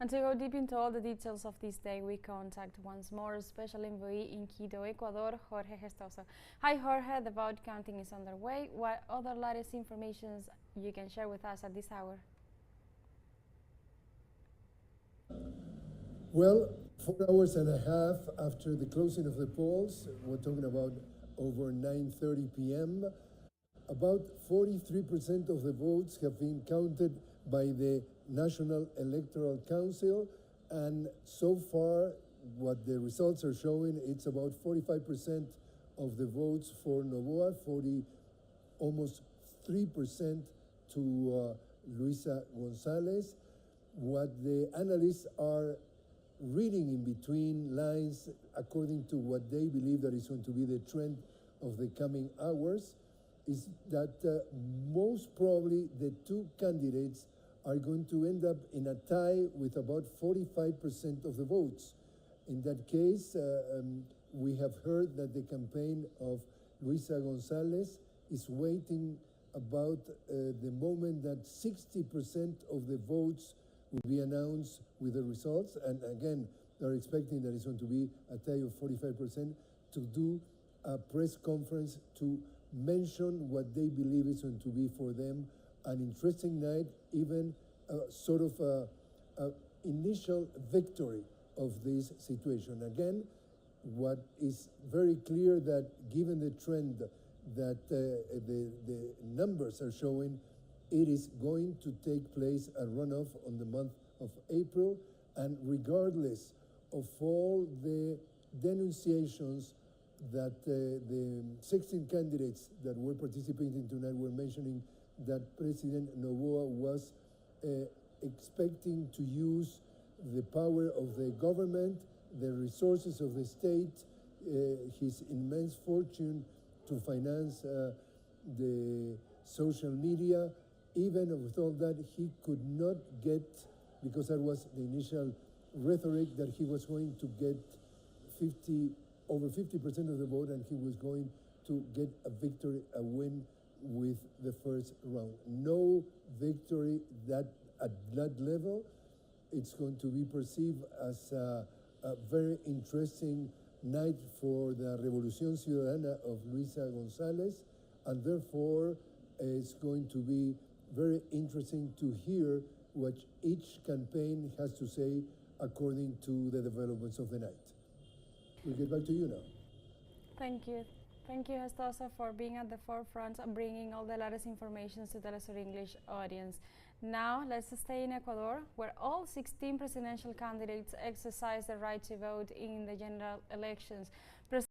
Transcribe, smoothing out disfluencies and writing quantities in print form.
And to go deep into all the details of this day, we contact once more special envoy in Quito, Ecuador, Jorge Gestoso. Hi Jorge, the vote counting is underway. What other latest information you can share with us at this hour? Well, 4 hours and a half after the closing of the polls, we're talking about over 9:30 p.m., about 43% of the votes have been counted by the National Electoral Council, and so far what the results are showing, it's about 45% of the votes for Novoa, almost 3% to Luisa Gonzalez. What the analysts are reading in between lines, according to what they believe that is going to be the trend of the coming hours, is that most probably the two candidates are going to end up in a tie with about 45% of the votes. In that case, we have heard that the campaign of Luisa Gonzalez is waiting about the moment that 60% of the votes will be announced with the results. And again, they're expecting that it's going to be a tie of 45% to do a press conference to mention what they believe is going to be for them an interesting night, even sort of a initial victory of this situation. Again, what is very clear that given the trend that the numbers are showing, it is going to take place a runoff on the month of April, and regardless of all the denunciations that the 16 candidates that were participating tonight were mentioning that President Novoa was expecting to use the power of the government, the resources of the state, his immense fortune to finance the social media. Even with all that, he could not get, because that was the initial rhetoric, that he was going to get over 50% of the vote, and he was going to get a victory, a win with the first round. No victory at that level. It's going to be perceived as a very interesting night for the Revolución Ciudadana of Luisa Gonzalez, and therefore it's going to be very interesting to hear what each campaign has to say according to the developments of the night. We'll get back to you now. Thank you. Thank you, Gestoso, for being at the forefront and bringing all the latest information to teleSUR English audience. Now, let's stay in Ecuador, where all 16 presidential candidates exercise the right to vote in the general elections.